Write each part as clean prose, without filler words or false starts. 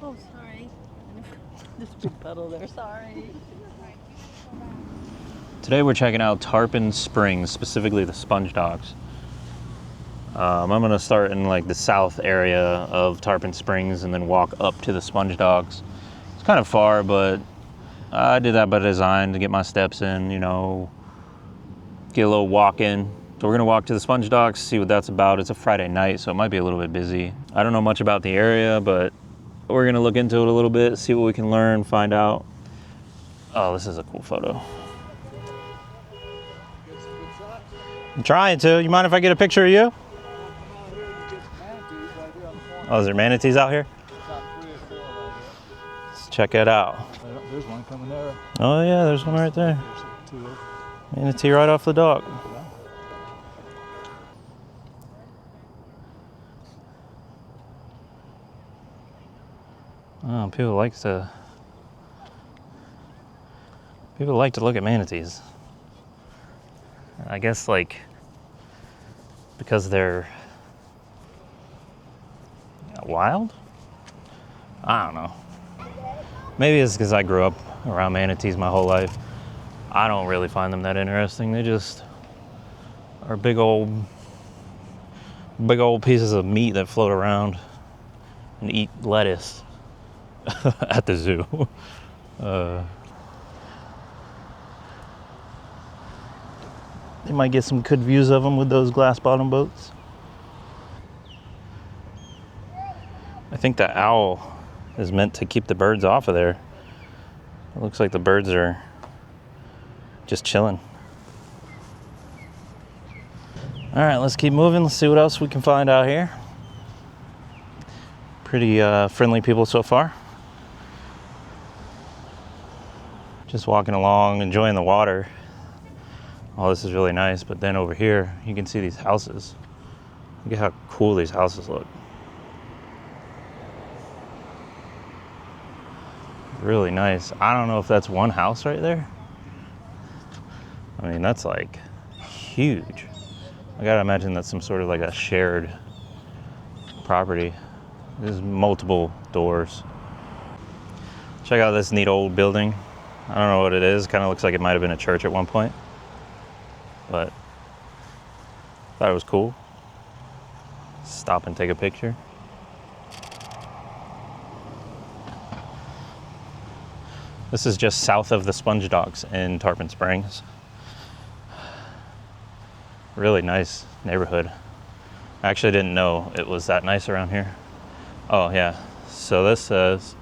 Oh, sorry. Just big puddle there, sorry. Today we're checking out Tarpon Springs, specifically the Sponge Docks. I'm gonna start in like the south area of Tarpon Springs and then walk up to the Sponge Docks. It's kind of far, but I did that by design to get my steps in, you know, get a little walk in. So we're gonna walk to the Sponge Docks, see what that's about. It's a Friday night, so it might be a little bit busy. I don't know much about the area, but we're gonna look into it a little bit, see what we can learn, find out. Oh, this is a cool photo. I'm trying to. You mind if I get a picture of you? Oh, is there manatees out here? Let's check it out. There's one coming there. Oh yeah, there's one right there. Manatee right off the dock. Oh, people like to look at manatees. I guess like because they're wild? I don't know. Maybe it's because I grew up around manatees my whole life. I don't really find them that interesting. They just are big old pieces of meat that float around and eat lettuce at the zoo. You might get some good views of them with those glass bottom boats. I think the owl is meant to keep the birds off of there. It looks like the birds are just chilling. All right, let's keep moving. Let's see what else we can find out here. Pretty friendly people so far. Just walking along, enjoying the water. Oh, this is really nice, but then over here, you can see these houses. Look at how cool these houses look. Really nice. I don't know if that's one house right there. I mean, that's like huge. I gotta imagine that's some sort of like a shared property. There's multiple doors. Check out this neat old building. I don't know what it is. Kind of looks like it might have been a church at one point. But thought it was cool. Stop and take a picture. This is just south of the Sponge Docks in Tarpon Springs. Really nice neighborhood. I actually didn't know it was that nice around here. Oh yeah, so this says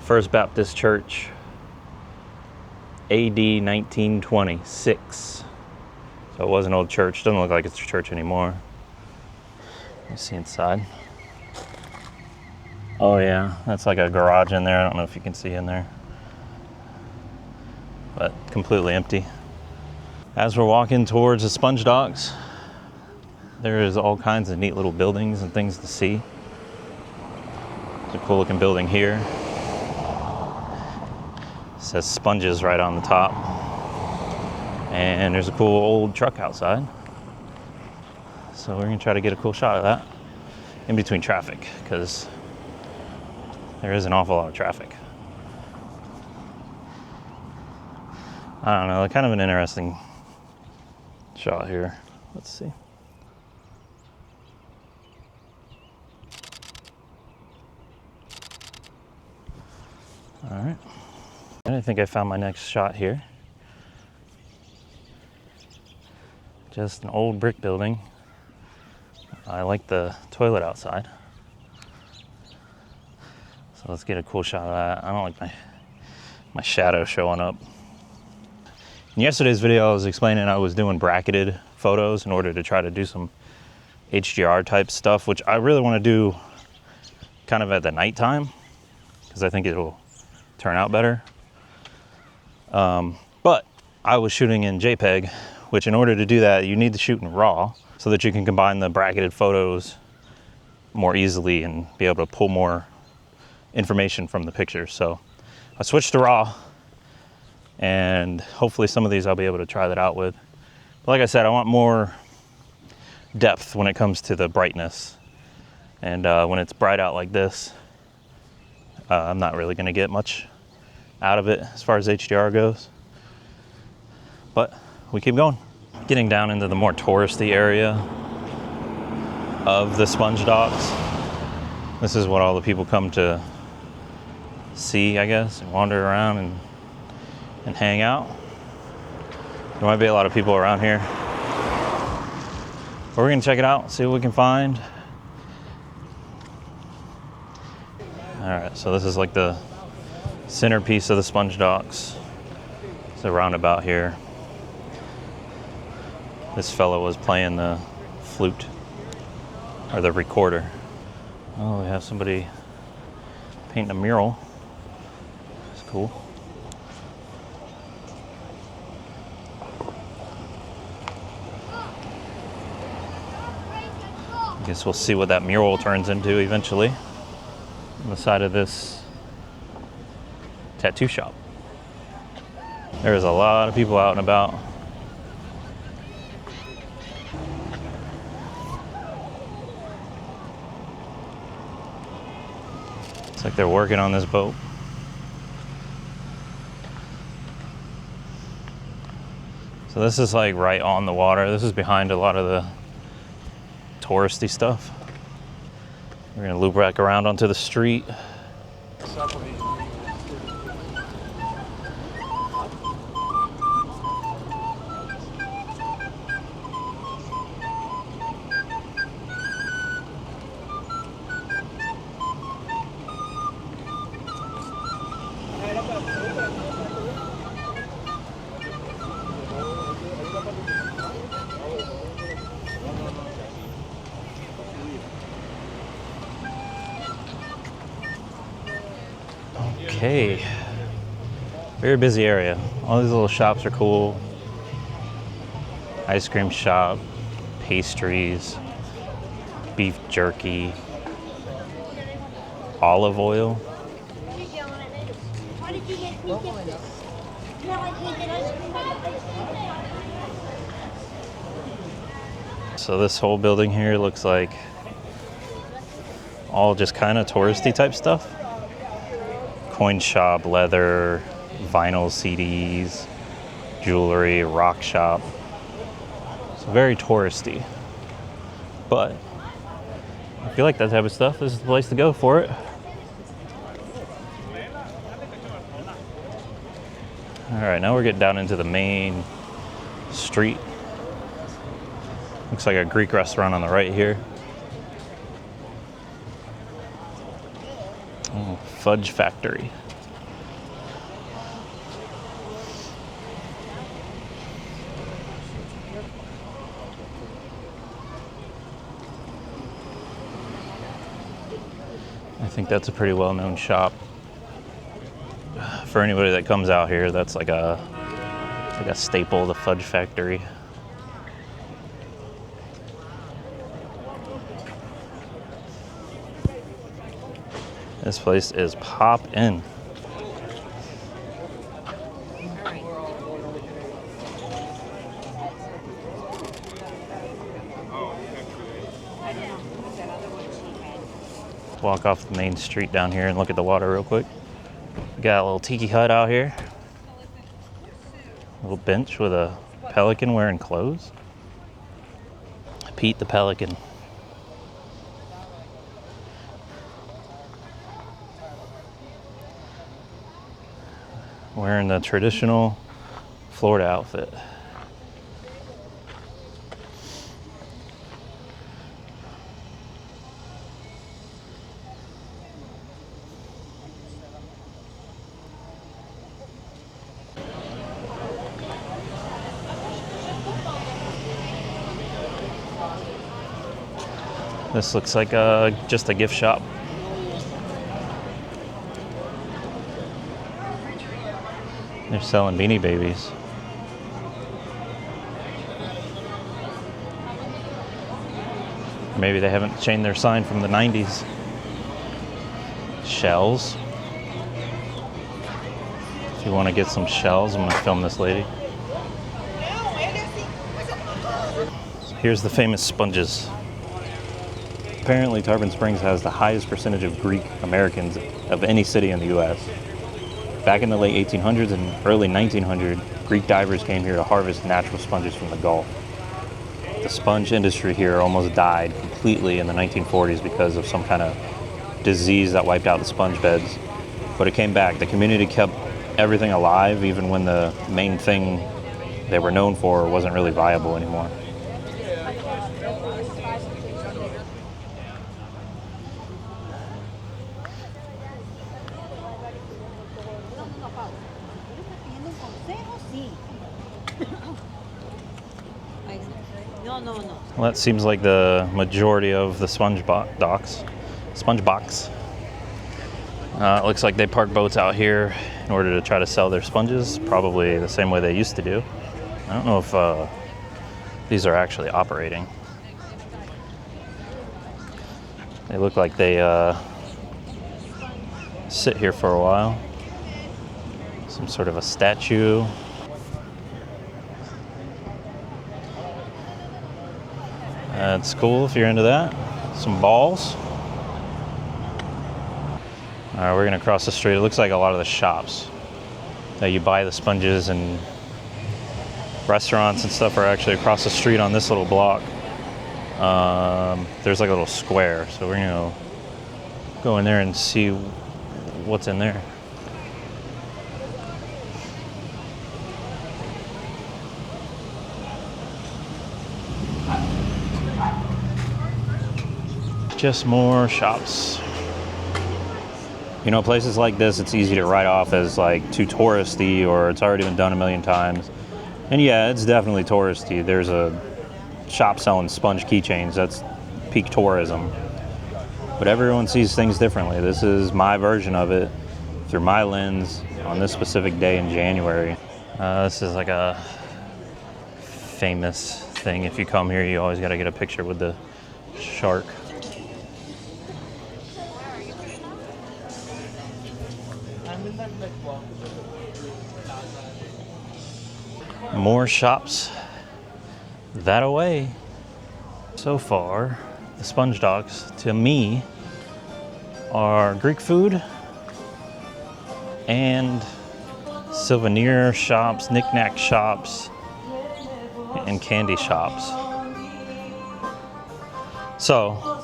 First Baptist Church, AD 1926. So it was an old church. Doesn't look like it's a church anymore. Let me see inside. Oh yeah, that's like a garage in there. I don't know if you can see in there, but completely empty. As we're walking towards the Sponge Docks, there is all kinds of neat little buildings and things to see. There's a cool looking building here. It says Sponges right on the top. And there's a cool old truck outside. So we're gonna try to get a cool shot of that in between traffic, because there is an awful lot of traffic. I don't know, kind of an interesting shot here. Let's see. All right. And I think I found my next shot here. Just an old brick building. I like the toilet outside. So let's get a cool shot of that. I don't like my shadow showing up. In yesterday's video, I was explaining I was doing bracketed photos in order to try to do some HDR type stuff, which I really want to do kind of at the nighttime, because I think it'll turn out better. But I was shooting in JPEG, which in order to do that, you need to shoot in RAW so that you can combine the bracketed photos more easily and be able to pull more information from the picture. So I switched to RAW, and hopefully some of these I'll be able to try that out with. But like I said, I want more depth when it comes to the brightness. And when it's bright out like this, I'm not really gonna get much out of it as far as HDR goes. But we keep going. Getting down into the more touristy area of the Sponge Docks. This is what all the people come to see, I guess, and wander around and hang out. There might be a lot of people around here. But we're gonna check it out, see what we can find. All right, so this is like the centerpiece of the Sponge Docks. It's a roundabout here. This fellow was playing the flute, or the recorder. Oh, we have somebody painting a mural. That's cool. I guess we'll see what that mural turns into eventually. On the side of this tattoo shop. There's a lot of people out and about. It's like they're working on this boat. So this is like right on the water. This is behind a lot of the touristy stuff. We're gonna loop back around onto the street. Okay, very busy area. All these little shops are cool. Ice cream shop, pastries, beef jerky, olive oil. So this whole building here looks like all just kind of touristy type stuff. Coin shop, leather, vinyl CDs, jewelry, rock shop. It's very touristy. But if you like that type of stuff, this is the place to go for it. All right, now we're getting down into the main street. Looks like a Greek restaurant on the right here. Oh, Fudge Factory. I think that's a pretty well-known shop. For anybody that comes out here, that's like a staple, the Fudge Factory. This place is poppin'. Walk off the main street down here and look at the water real quick. Got a little tiki hut out here. A little bench with a pelican wearing clothes. Pete the pelican. Wearing the traditional Florida outfit. This looks like just a gift shop. They're selling Beanie Babies. Maybe they haven't changed their sign from the 90s. Shells. If you want to get some shells, I'm going to film this lady. Here's the famous sponges. Apparently, Tarpon Springs has the highest percentage of Greek Americans of any city in the U.S. Back in the late 1800s and early 1900s, Greek divers came here to harvest natural sponges from the Gulf. The sponge industry here almost died completely in the 1940s because of some kind of disease that wiped out the sponge beds. But it came back. The community kept everything alive even when the main thing they were known for wasn't really viable anymore. Well, that seems like the majority of the sponge docks. Sponge box. It looks like they park boats out here in order to try to sell their sponges, probably the same way they used to do. I don't know if these are actually operating. They look like they sit here for a while. Some sort of a statue. That's cool if you're into that. Some balls. All right, we're gonna cross the street. It looks like a lot of the shops that you buy the sponges and restaurants and stuff are actually across the street on this little block. There's like a little square, so we're gonna go in there and see what's in there. Just more shops. You know, places like this, it's easy to write off as like too touristy or it's already been done a million times. And yeah, it's definitely touristy. There's a shop selling sponge keychains. That's peak tourism. But everyone sees things differently. This is my version of it through my lens on this specific day in January. This is like a famous thing. If you come here, you always got to get a picture with the shark. More shops that away. So far, the sponge docks to me are Greek food and souvenir shops, knick-knack shops, and candy shops. So,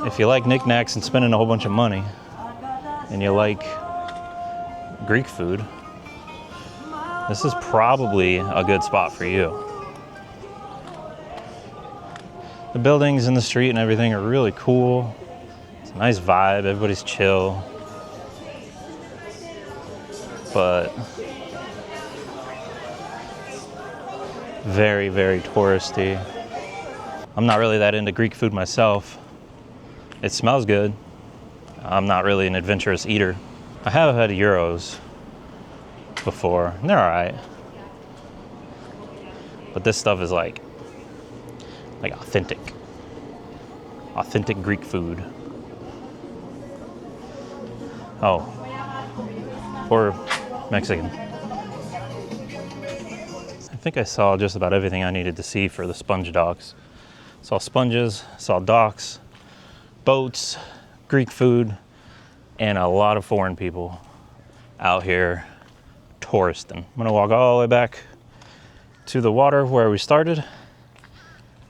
if you like knick-knacks and spending a whole bunch of money, and you like Greek food, this is probably a good spot for you. The buildings and the street and everything are really cool. It's a nice vibe, everybody's chill. But very, very touristy. I'm not really that into Greek food myself. It smells good. I'm not really an adventurous eater. I have had gyros before, and they're all right. But this stuff is like authentic Greek food. Oh, or Mexican. I think I saw just about everything I needed to see for the sponge docks. Saw sponges, saw docks, boats, Greek food, and a lot of foreign people out here touristing. I'm gonna walk all the way back to the water where we started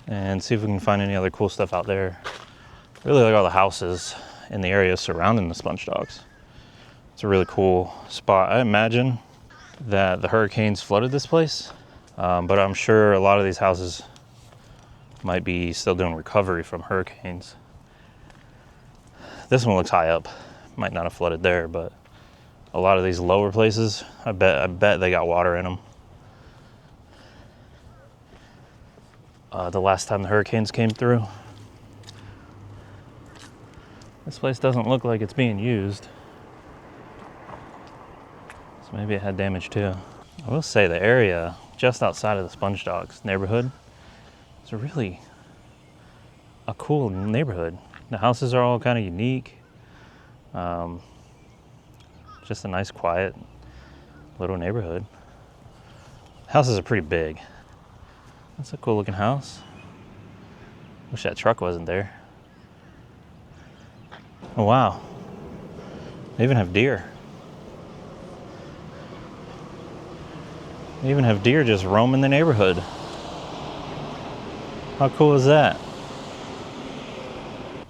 and see if we can find any other cool stuff out there. I really like all the houses in the area surrounding the sponge docks. It's a really cool spot. I imagine that the hurricanes flooded this place, but I'm sure a lot of these houses might be still doing recovery from hurricanes. This one looks high up. Might not have flooded there, but a lot of these lower places, I bet they got water in them. The last time the hurricanes came through. This place doesn't look like it's being used. So maybe it had damage too. I will say the area just outside of the Sponge Docks neighborhood is really a cool neighborhood. The houses are all kind of unique. Just a nice, quiet little neighborhood. Houses are pretty big. That's a cool looking house. Wish that truck wasn't there. Oh, wow. They even have deer. They even have deer just roaming the neighborhood. How cool is that?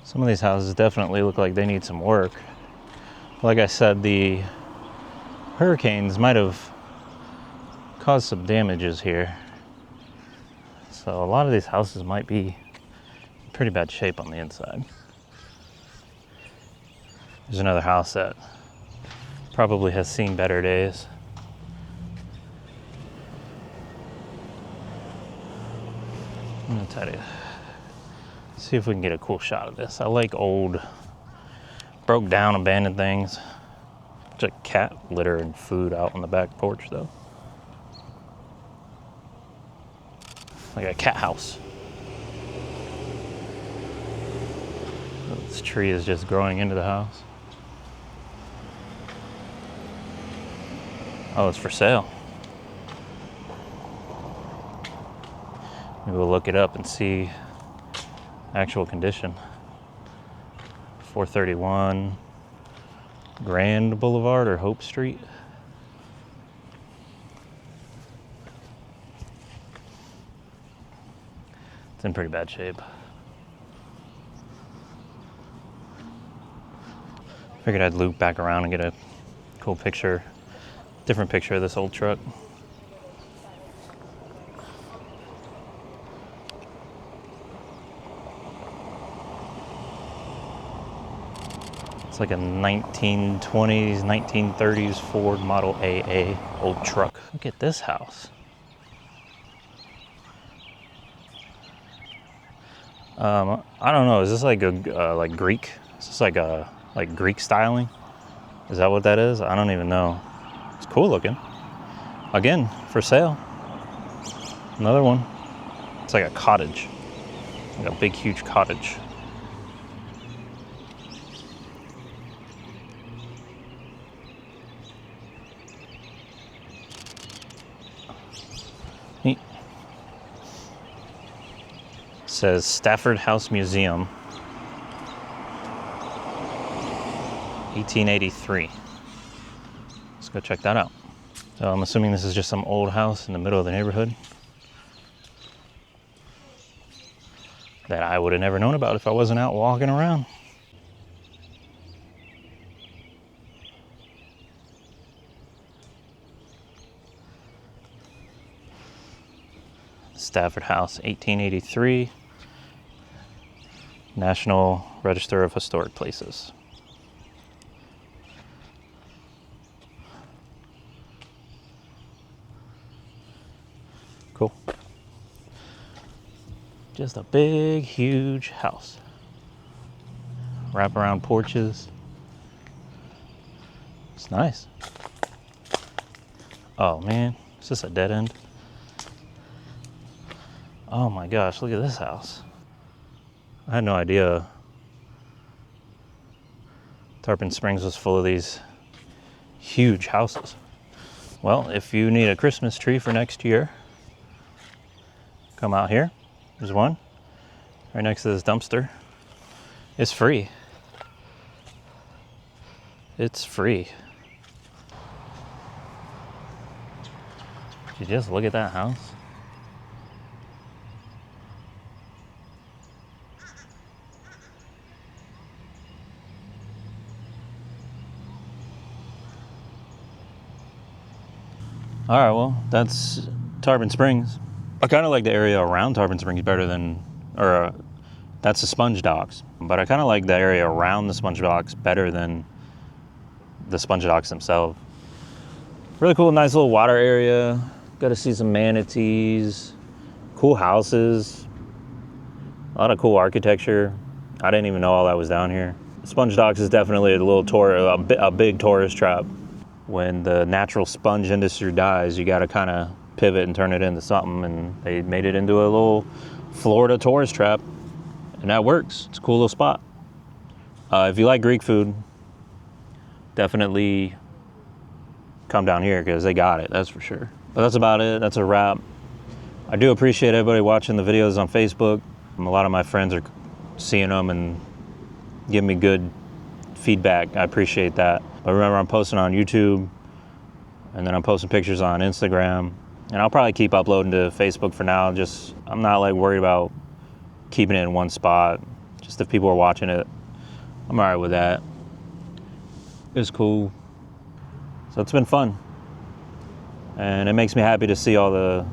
Some of these houses definitely look like they need some work. Like I said, the hurricanes might have caused some damages here. So a lot of these houses might be in pretty bad shape on the inside. There's another house that probably has seen better days. I'm gonna try to see if we can get a cool shot of this. I like old, broke down, abandoned things. Just cat litter and food out on the back porch though. Like a cat house. This tree is just growing into the house. Oh, it's for sale. Maybe we'll look it up and see actual condition. 431 Grand Boulevard or Hope Street. It's in pretty bad shape. Figured I'd loop back around and get a cool picture, different picture of this old truck. It's like a 1920s, 1930s Ford Model AA old truck. Look at this house. I don't know. Is this like a like Greek? Is this like a Greek styling? Is that what that is? I don't even know. It's cool looking. Again, for sale. Another one. It's like a cottage, like a big, huge cottage. Neat. It says Stafford House Museum, 1883. Let's go check that out. So I'm assuming this is just some old house in the middle of the neighborhood that I would have never known about if I wasn't out walking around. Stafford House, 1883, National Register of Historic Places. Cool. Just a big, huge house. Wraparound porches. It's nice. Oh man, is this a dead end? Oh my gosh, look at this house. I had no idea Tarpon Springs was full of these huge houses. Well, if you need a Christmas tree for next year, come out here. There's one right next to this dumpster. It's free. It's free. Did you just look at that house? All right, well, that's Tarpon Springs. I kind of like the area around Tarpon Springs better than, that's the Sponge Docks. But I kind of like the area around the Sponge Docks better than the Sponge Docks themselves. Really cool, nice little water area. Got to see some manatees, cool houses, a lot of cool architecture. I didn't even know all that was down here. Sponge Docks is definitely a little a big tourist trap. When the natural sponge industry dies, you got to kind of pivot and turn it into something, and they made it into a little Florida tourist trap, and that works. It's a cool little spot. If you like Greek food, definitely come down here because they got it, that's for sure. But that's about it. That's a wrap. I do appreciate everybody watching the videos on Facebook. A lot of my friends are seeing them and giving me good feedback. I appreciate that. But remember, I'm posting on YouTube, and then I'm posting pictures on Instagram, and I'll probably keep uploading to Facebook for now. Just, I'm not like worried about keeping it in one spot. Just if people are watching it, I'm all right with that. It's cool. So it's been fun. And it makes me happy to see all the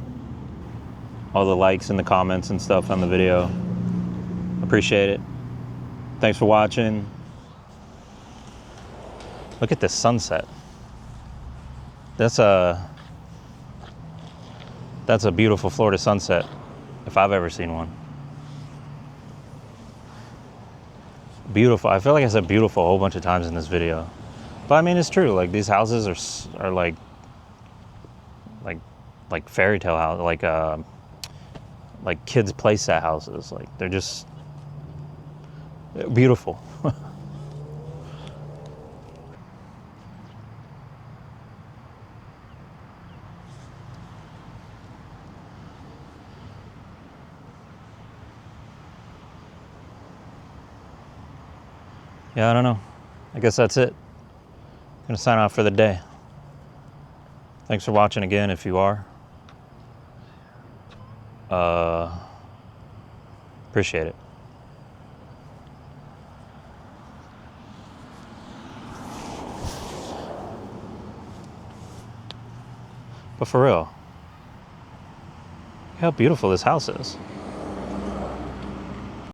likes and the comments and stuff on the video. Appreciate it. Thanks for watching. Look at this sunset. That's a beautiful Florida sunset, if I've ever seen one. Beautiful. I feel like I said beautiful a whole bunch of times in this video. But I mean, it's true. Like, these houses are like fairy tale house, like kids playset houses. Like, they're just beautiful. Yeah, I don't know. I guess that's it. I'm gonna sign off for the day. Thanks for watching again, if you are. Appreciate it. But for real, look how beautiful this house is.